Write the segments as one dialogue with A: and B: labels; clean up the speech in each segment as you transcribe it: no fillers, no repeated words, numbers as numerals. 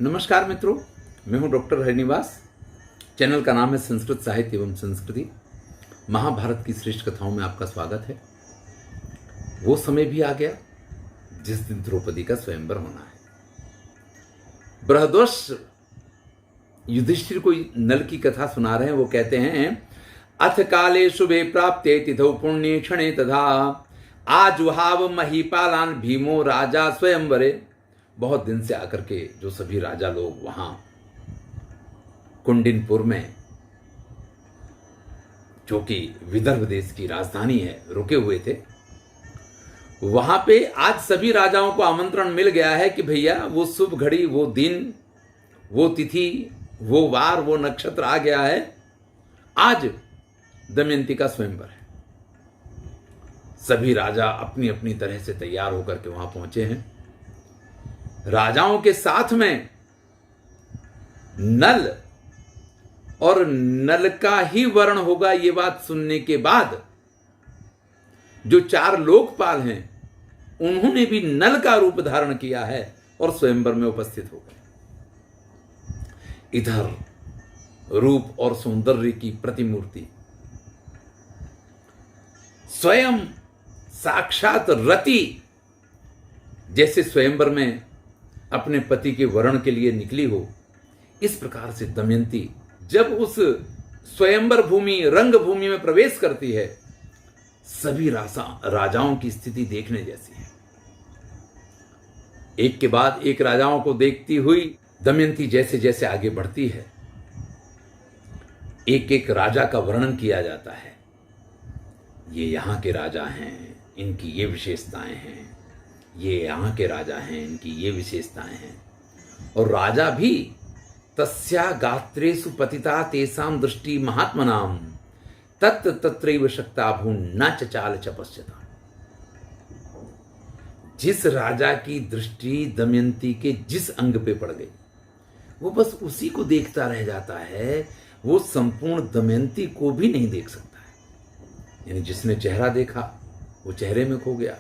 A: नमस्कार मित्रों, मैं हूं डॉक्टर हरिनिवास। चैनल का नाम है संस्कृत साहित्य एवं संस्कृति। महाभारत की श्रेष्ठ कथाओं में आपका स्वागत है। वो समय भी आ गया जिस दिन द्रौपदी का स्वयंवर होना है। बृहदोष युधिष्ठिर को नल की कथा सुना रहे हैं। वो कहते हैं, अथ काले शुभे प्राप्ते तिथौ पुण्ये क्षणे तथा आजुहाव महीपालान भीमो राजा स्वयंवरे। बहुत दिन से आकर के जो सभी राजा लोग वहां कुंडिनपुर में, जो कि विदर्भ देश की राजधानी है, रुके हुए थे। वहां पे आज सभी राजाओं को आमंत्रण मिल गया है कि भैया वो शुभ घड़ी, वो दिन, वो तिथि, वो वार, वो नक्षत्र आ गया है। आज दमयंती का स्वयंवर है। सभी राजा अपनी अपनी तरह से तैयार होकर के वहां पहुंचे हैं। राजाओं के साथ में नल, और नल का ही वर्ण होगा, ये बात सुनने के बाद जो 4 लोकपाल हैं उन्होंने भी नल का रूप धारण किया है और स्वयंवर में उपस्थित हो गए। इधर रूप और सौंदर्य की प्रतिमूर्ति स्वयं साक्षात रति जैसे स्वयंवर में अपने पति के वरण के लिए निकली हो, इस प्रकार से दमयंती जब उस स्वयंवर भूमि, रंग भूमि में प्रवेश करती है, सभी राजाओं की स्थिति देखने जैसी है। एक के बाद एक राजाओं को देखती हुई दमयंती जैसे जैसे आगे बढ़ती है, एक एक राजा का वर्णन किया जाता है। ये यहां के राजा हैं, इनकी ये विशेषताएं हैं, ये यहाँ के राजा हैं, इनकी ये विशेषताएं हैं। और राजा भी तस्या गात्रेषु पतिता तेषां दृष्टि महात्मनाम तत्र तत्रैव शक्ता भून न चचाल चपस्यता। जिस राजा की दृष्टि दमयंती के जिस अंग पे पड़ गई, वो बस उसी को देखता रह जाता है। वो संपूर्ण दमयंती को भी नहीं देख सकता है। यानी जिसने चेहरा देखा वो चेहरे में खो गया।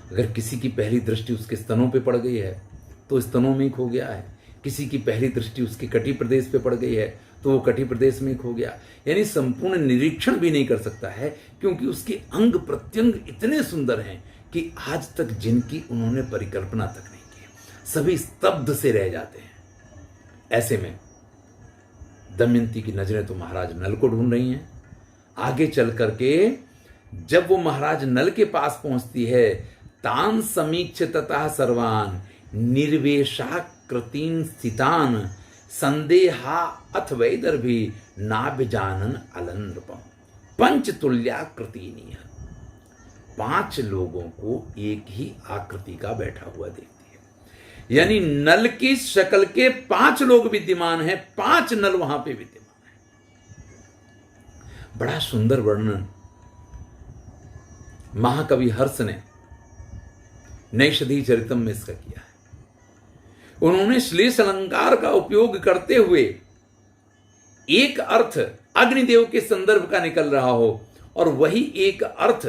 A: अगर किसी की पहली दृष्टि उसके स्तनों पे पड़ गई है तो स्तनों में ही खो गया है। किसी की पहली दृष्टि उसके कटी प्रदेश पे पड़ गई है तो वो कटी प्रदेश में ही खो गया। यानी संपूर्ण निरीक्षण भी नहीं कर सकता है, क्योंकि उसके अंग प्रत्यंग इतने सुंदर हैं कि आज तक जिनकी उन्होंने परिकल्पना तक नहीं की, सभी स्तब्ध से रह जाते हैं। ऐसे में दमयंती की नजरें तो महाराज नल को ढूंढ रही हैं। आगे चल करके जब वो महाराज नल के पास पहुंचती है, तान समीक्ष ततः सर्वान निर्वेशाकृतीन स्थितान संदेहा अथ वैदर्भी नाभिजानन अलनृपम पंचतुल्याकृतिनीय। 5 लोगों को एक ही आकृति का बैठा हुआ देखती है। यानी नल की शक्ल के 5 लोग विद्यमान हैं, 5 नल वहां पे विद्यमान हैं। बड़ा सुंदर वर्णन महाकवि हर्ष ने नैषधि चरितम में इसका किया है। उन्होंने श्लेष अलंकार का उपयोग करते हुए एक अर्थ अग्निदेव के संदर्भ का निकल रहा हो और वही एक अर्थ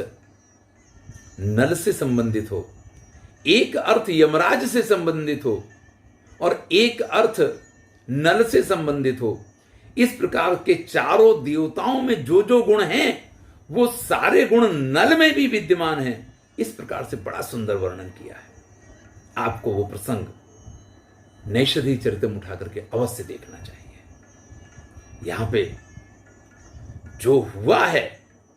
A: नल से संबंधित हो, एक अर्थ यमराज से संबंधित हो और एक अर्थ नल से संबंधित हो। इस प्रकार के चारों देवताओं में जो जो गुण हैं वो सारे गुण नल में भी विद्यमान हैं। इस प्रकार से बड़ा सुंदर वर्णन किया है। आपको वो प्रसंग नैषधि चरितम उठा करके अवश्य देखना चाहिए। यहां पे जो हुआ है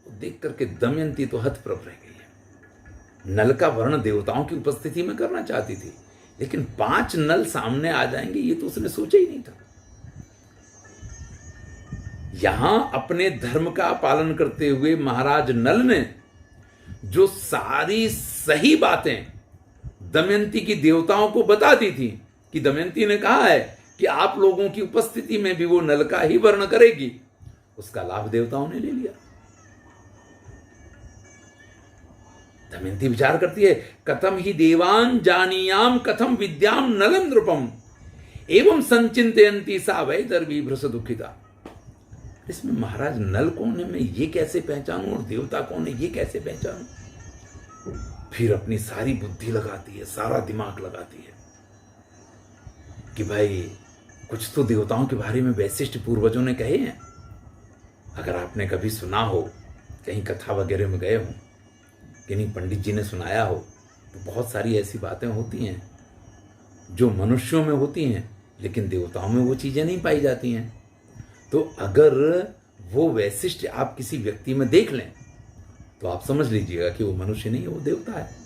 A: वो देख करके दमयंती तो हतप्रभ रह गई है। नल का वर्ण देवताओं की उपस्थिति में करना चाहती थी, लेकिन 5 नल सामने आ जाएंगे ये तो उसने सोचा ही नहीं था। यहां अपने धर्म का पालन करते हुए महाराज नल ने जो सारी सही बातें दमयंती की देवताओं को बता दी थी, कि दमयंती ने कहा है कि आप लोगों की उपस्थिति में भी वो नल का ही वर्ण करेगी, उसका लाभ देवताओं ने ले लिया। दमयंती विचार करती है, कथम ही देवान जानीयाम कथम विद्याम नलम नृपम एवं संचिंतयंती सा वैदर्भी भ्रस दुखिता। इसमें महाराज नल कौन है, मैं ये कैसे पहचानूं, और देवता कौन है ये कैसे पहचानूं। फिर अपनी सारी बुद्धि लगाती है, सारा दिमाग लगाती है कि भाई कुछ तो देवताओं के बारे में वैशिष्ट पूर्वजों ने कहे हैं। अगर आपने कभी सुना हो, कहीं कथा वगैरह में गए हो, किन्हीं पंडित जी ने सुनाया हो, तो बहुत सारी ऐसी बातें होती हैं जो मनुष्यों में होती हैं, लेकिन देवताओं में वो चीज़ें नहीं पाई जाती हैं। तो अगर वो वैशिष्ट आप किसी व्यक्ति में देख लें तो आप समझ लीजिएगा कि वो मनुष्य नहीं है, वो देवता है।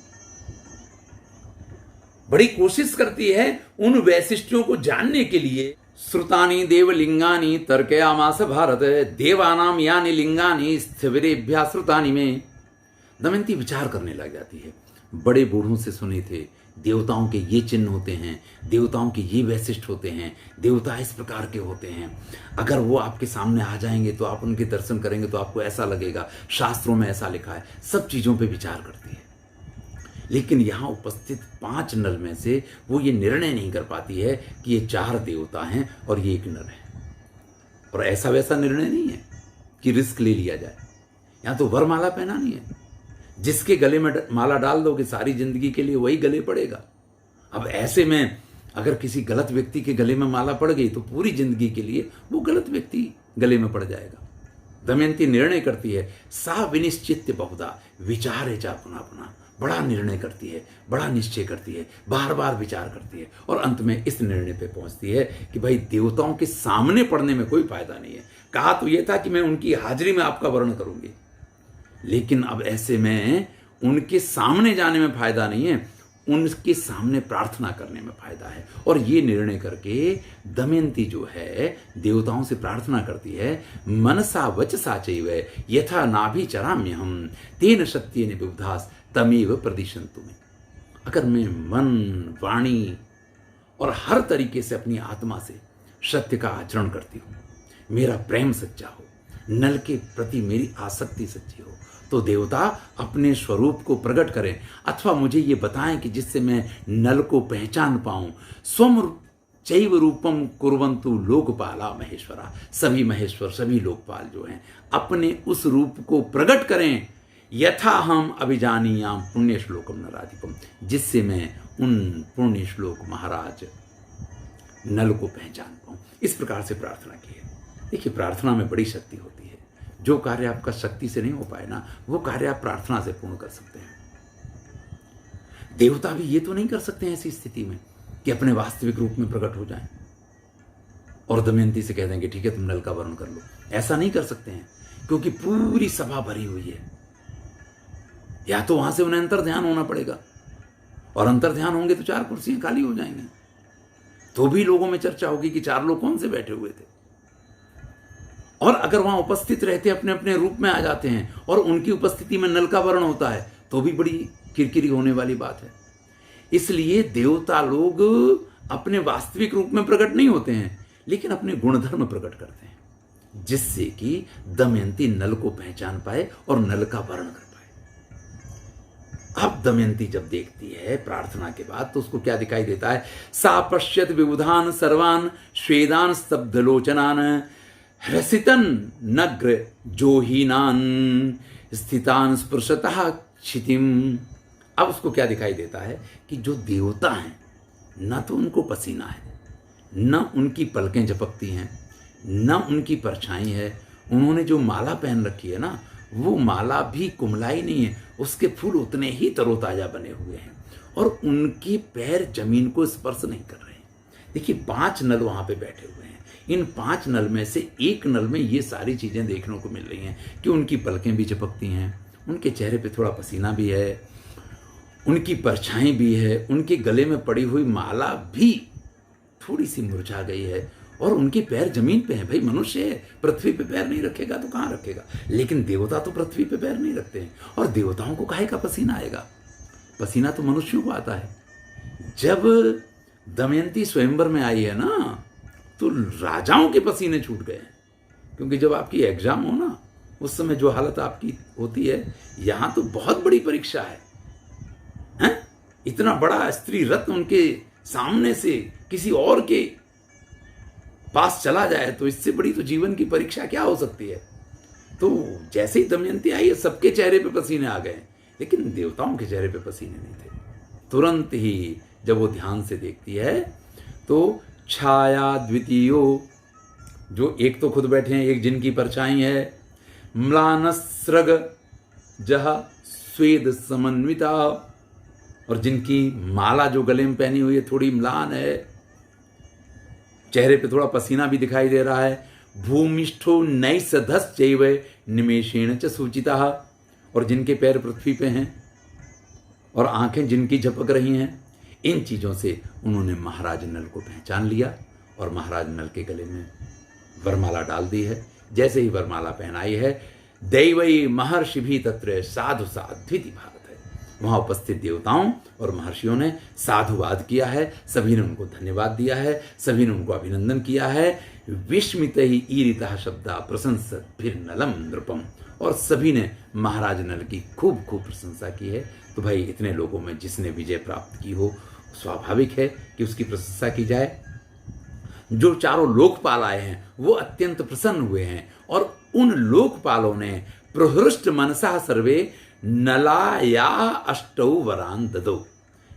A: बड़ी कोशिश करती है उन वैशिष्ट्यों को जानने के लिए। श्रुतानि देवलिंगानि तर्कयामास भारत, देवानाम यानि लिंगानि स्थिविरेभ्यः श्रुतानि में। दमयंती विचार करने लग जाती है। बड़े बूढ़ों से सुने थे देवताओं के ये चिन्ह होते हैं, देवताओं के ये वैशिष्ट होते हैं, देवता इस प्रकार के होते हैं। अगर वो आपके सामने आ जाएंगे तो आप उनके दर्शन करेंगे तो आपको ऐसा लगेगा, शास्त्रों में ऐसा लिखा है। सब चीज़ों पे विचार करती है। लेकिन यहाँ उपस्थित 5 नर में से वो ये निर्णय नहीं कर पाती है कि ये 4 देवता हैं और ये एक नर है। और ऐसा वैसा निर्णय नहीं है कि रिस्क ले लिया जाए। यहाँ तो वरमाला पहनानी है। जिसके गले में माला डाल दोगे सारी जिंदगी के लिए वही गले पड़ेगा। अब ऐसे में अगर किसी गलत व्यक्ति के गले में माला पड़ गई तो पूरी जिंदगी के लिए वो गलत व्यक्ति गले में पड़ जाएगा। दमयंती निर्णय करती है, सा विनिश्चित बहुधा विचारे जा पुनः पुनः। बड़ा निर्णय करती है, बड़ा निश्चय करती है, बार बार विचार करती है और अंत में इस निर्णय पे पहुंचती है कि भाई देवताओं के सामने पढ़ने में कोई फायदा नहीं है। कहा तो यह था कि मैं उनकी हाजिरी में आपका वर्ण करूंगी, लेकिन अब ऐसे में उनके सामने जाने में फायदा नहीं है, उनके सामने प्रार्थना करने में फायदा है। और ये निर्णय करके दमयंती जो है देवताओं से प्रार्थना करती है, मनसा वचसा चैव यथा नाभि चराम्यहम तेन सत्येन विबुधास तमेव प्रदिशन्तु मे। अगर मैं मन, वाणी और हर तरीके से अपनी आत्मा से सत्य का आचरण करती हूँ, मेरा प्रेम सच्चा हो, नल के प्रति मेरी आसक्ति सच्ची हो, तो देवता अपने स्वरूप को प्रकट करें अथवा मुझे ये बताएं कि जिससे मैं नल को पहचान पाऊं। स्वम चैव रूपम कुर्वन्तु लोकपाला महेश्वरा। सभी महेश्वर, सभी लोकपाल जो हैं अपने उस रूप को प्रकट करें। यथा हम अभिजानीयाम पुण्य श्लोकम नराधिपम, जिससे मैं उन पुण्य श्लोक महाराज नल को पहचान पाऊं। इस प्रकार से प्रार्थना की है। देखिए, प्रार्थना में बड़ी शक्ति होती है। जो कार्य आपका शक्ति से नहीं हो पाए ना, वो कार्य आप प्रार्थना से पूर्ण कर सकते हैं। देवता भी ये तो नहीं कर सकते हैं ऐसी स्थिति में कि अपने वास्तविक रूप में प्रकट हो जाएं और दमयंती से कह देंगे ठीक है तुम नल का वर्ण कर लो। ऐसा नहीं कर सकते हैं क्योंकि पूरी सभा भरी हुई है। या तो वहां से उन्हें अंतर ध्यान होना पड़ेगा, और अंतर ध्यान होंगे तो 4 कुर्सियां खाली हो जाएंगी। तो भी लोगों में चर्चा होगी कि 4 लोग कौन से बैठे हुए थे। और अगर वहां उपस्थित रहते अपने अपने रूप में आ जाते हैं और उनकी उपस्थिति में नल का वर्ण होता है तो भी बड़ी किरकिरी होने वाली बात है। इसलिए देवता लोग अपने वास्तविक रूप में प्रकट नहीं होते हैं, लेकिन अपने गुणधर्म प्रकट करते हैं, जिससे कि दमयंती नल को पहचान पाए और नल का वर्ण कर पाए। अब दमयंती जब देखती है प्रार्थना के बाद तो उसको क्या दिखाई देता है, सा पश्यत विबुधान सर्वान स्वेदान स्तब्धलोचनान रसितन नग्र जोहीनान स्थितान स्पृशतः क्षितिम। अब उसको क्या दिखाई देता है कि जो देवता हैं न तो उनको पसीना है, न उनकी पलकें झपकती हैं, न उनकी परछाई है। उन्होंने जो माला पहन रखी है ना, वो माला भी कुमलाई नहीं है, उसके फूल उतने ही तरोताजा बने हुए हैं और उनके पैर जमीन को स्पर्श नहीं कर रहे हैं। देखिए, 5 नल वहां पे बैठे हुए हैं। इन 5 नल में से एक नल में ये सारी चीजें देखने को मिल रही हैं कि उनकी पलकें भी झपकती हैं, उनके चेहरे पे थोड़ा पसीना भी है, उनकी परछाई भी है, उनके गले में पड़ी हुई माला भी थोड़ी सी मुरझा गई है और उनके पैर जमीन पे हैं। भाई मनुष्य है, पृथ्वी पे पैर नहीं रखेगा तो कहाँ रखेगा, लेकिन देवता तो पृथ्वी पे पैर नहीं रखते हैं। और देवताओं को काहे का पसीना आएगा? पसीना तो मनुष्यों को आता है। जब दमयंती स्वयंवर में आई है ना, तो राजाओं के पसीने छूट गए, क्योंकि जब आपकी एग्जाम हो ना, उस समय जो हालत आपकी होती है, यहां तो बहुत बड़ी परीक्षा है। इतना बड़ा स्त्री रत्न उनके सामने से किसी और के पास चला जाए तो इससे बड़ी तो जीवन की परीक्षा क्या हो सकती है। तो जैसे ही दमयंती आई है, सबके चेहरे पे पसीने आ गए, लेकिन देवताओं के चेहरे पे पसीने नहीं थे। तुरंत ही जब वो ध्यान से देखती है तो छाया द्वितीयो, जो एक तो खुद बैठे हैं, एक जिनकी परछाई है। म्लानस्रग जह स्वेद समन्विता, और जिनकी माला जो गले में पहनी हुई है थोड़ी म्लान है, चेहरे पे थोड़ा पसीना भी दिखाई दे रहा है। भूमिष्ठो नैसधस चैव निमेषेण च सूचिता, और जिनके पैर पृथ्वी पे हैं और आंखें जिनकी झपक रही हैं। इन चीजों से उन्होंने महाराज नल को पहचान लिया और महाराज नल के गले में वरमाला डाल दी है। जैसे ही वरमाला पहनाई है, दैवई महर्षि भी तत्र साधु साध्विति भारत है, वहां उपस्थित देवताओं और महर्षियों ने साधुवाद किया है। सभी ने उनको धन्यवाद दिया है, सभी ने उनको अभिनंदन किया है। विस्मित ही ईरिता शब्दा प्रशंसत फिर नलम नृपम, और सभी ने महाराज नल की खूब खूब प्रशंसा की है। तो भाई इतने लोगों में जिसने विजय प्राप्त की हो, स्वाभाविक है कि उसकी प्रशंसा की जाए। जो चारों लोकपाल आए हैं वो अत्यंत प्रसन्न हुए हैं, और उन लोकपालों ने प्रहृष्ट मनसा सर्वे नलाया अष्टौ वरान ददो,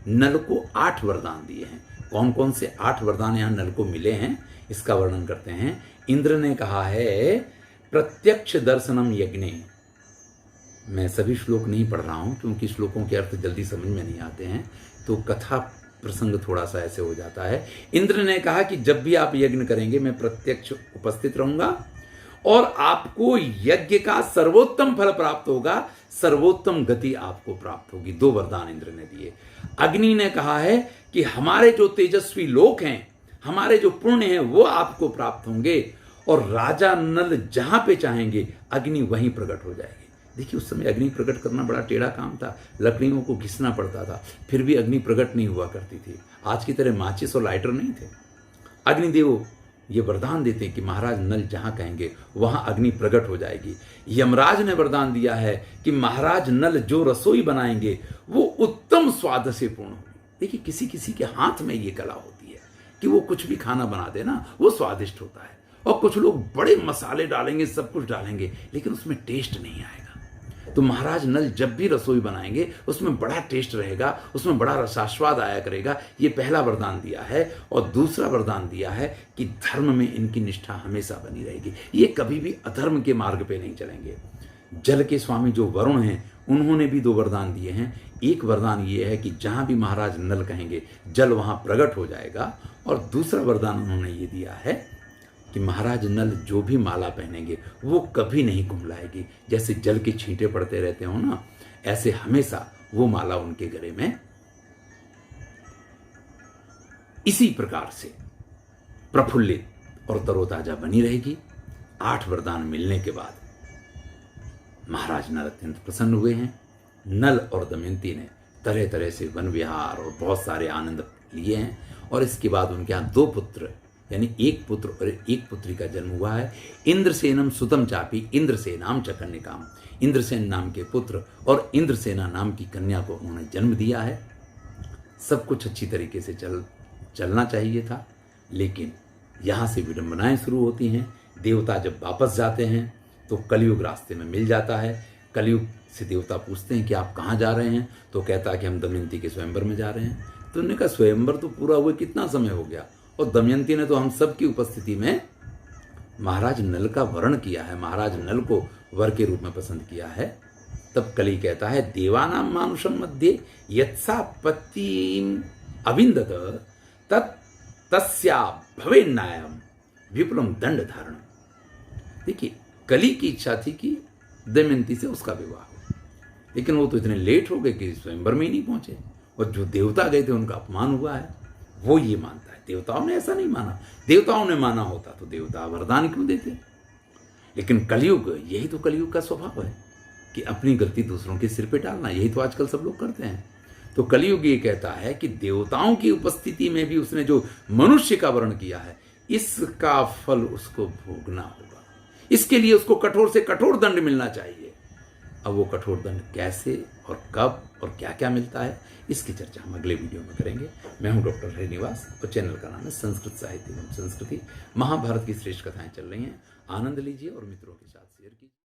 A: नल को 8 वरदान दिए हैं। कौन कौन से 8 वरदान यहां नल को मिले हैं इसका वर्णन करते हैं। इंद्र ने कहा है प्रत्यक्ष दर्शनम यज्ञ। मैं सभी श्लोक नहीं पढ़ रहा हूं क्योंकि श्लोकों के अर्थ जल्दी समझ में नहीं आते हैं, तो कथा प्रसंग थोड़ा सा ऐसे हो जाता है। इंद्र ने कहा कि जब भी आप यज्ञ करेंगे मैं प्रत्यक्ष उपस्थित रहूंगा और आपको यज्ञ का सर्वोत्तम फल प्राप्त होगा, सर्वोत्तम गति आपको प्राप्त होगी। 2 वरदान इंद्र ने दिए। अग्नि ने कहा है कि हमारे जो तेजस्वी लोक हैं, हमारे जो पुण्य हैं वो आपको प्राप्त होंगे, और राजा नल जहां पे चाहेंगे अग्नि वहीं प्रकट हो जाएगी। देखिए उस समय अग्नि प्रकट करना बड़ा टेढ़ा काम था, लकड़ियों को घिसना पड़ता था, फिर भी अग्नि प्रकट नहीं हुआ करती थी। आज की तरह माचिस और लाइटर नहीं थे। अग्निदेव ये वरदान देते हैं कि महाराज नल जहां कहेंगे वहां अग्नि प्रकट हो जाएगी। यमराज ने वरदान दिया है कि महाराज नल जो रसोई बनाएंगे वो उत्तम स्वाद से पूर्ण होगी। देखिए किसी किसी के हाथ में ये कला होती है कि वो कुछ भी खाना बना दे ना, वो स्वादिष्ट होता है, और कुछ लोग बड़े मसाले डालेंगे, सब कुछ डालेंगे, लेकिन उसमें टेस्ट नहीं आएगा। तो महाराज नल जब भी रसोई बनाएंगे उसमें बड़ा टेस्ट रहेगा, उसमें बड़ा रसास्वाद आया करेगा। ये पहला वरदान दिया है। और दूसरा वरदान दिया है कि धर्म में इनकी निष्ठा हमेशा बनी रहेगी, ये कभी भी अधर्म के मार्ग पे नहीं चलेंगे। जल के स्वामी जो वरुण हैं उन्होंने भी 2 वरदान दिए हैं। एक वरदान ये है कि जहां भी महाराज नल कहेंगे जल वहां प्रकट हो जाएगा, और दूसरा वरदान उन्होंने ये दिया है कि महाराज नल जो भी माला पहनेंगे वो कभी नहीं कुंभलाएगी। जैसे जल के छींटे पड़ते रहते हो ना, ऐसे हमेशा वो माला उनके गले में इसी प्रकार से प्रफुल्लित और तरोताजा बनी रहेगी। 8 वरदान मिलने के बाद महाराज नल अत्यंत प्रसन्न हुए हैं। नल और दमयंती ने तरह तरह से वन विहार और बहुत सारे आनंद लिए हैं, और इसके बाद उनके यहाँ 2 पुत्र यानी 1 पुत्र और 1 पुत्री का जन्म हुआ है। इंद्रसेनम सुतम चापी इंद्रसेनाम च कन्यकाम, इंद्रसेन नाम के पुत्र और इंद्रसेना नाम की कन्या को उन्होंने जन्म दिया है। सब कुछ अच्छी तरीके से चलना चाहिए था, लेकिन यहाँ से विडंबनाएं शुरू होती हैं। देवता जब वापस जाते हैं तो कलयुग रास्ते में मिल जाता है। कलयुग से देवता पूछते हैं कि आप कहाँ जा रहे हैं, तो कहता है कि हम दमयंती के स्वयंवर में जा रहे हैं। तो उन्होंने कहा स्वयंवर तो पूरा हुए कितना समय हो गया, और दमयंती ने तो हम सब की उपस्थिति में महाराज नल का वर्ण किया है, महाराज नल को वर के रूप में पसंद किया है। तब कली कहता है देवानाम मानुषम मध्य यत्सा पतिम अविंदत तस्या भवेन्नायम विपुलम दंड धारण। देखिए कली की इच्छा थी कि दमयंती से उसका विवाह हो, लेकिन वो तो इतने लेट हो गए कि स्वयंवर में ही नहीं पहुंचे, और जो देवता गए थे उनका अपमान हुआ है। वो ये मानता है, देवताओं ने ऐसा नहीं माना। देवताओं ने माना होता तो देवता वरदान क्यों देते। लेकिन कलयुग, यही तो कलयुग का स्वभाव है कि अपनी गलती दूसरों के सिर पे डालना। यही तो आजकल सब लोग करते हैं। तो कलयुग ये कहता है कि देवताओं की उपस्थिति में भी उसने जो मनुष्य का वर्ण किया है इसका फल उसको भोगना होगा। इसके लिए उसको कठोर से कठोर दंड मिलना चाहिए। अब वो कठोर दंड कैसे और कब और क्या क्या मिलता है, इसकी चर्चा हम अगले वीडियो में करेंगे। मैं हूं डॉक्टर हरिनिवास और चैनल का नाम है संस्कृत साहित्य एवं संस्कृति। महाभारत की श्रेष्ठ कथाएं चल रही हैं, आनंद लीजिए और मित्रों के साथ शेयर कीजिए।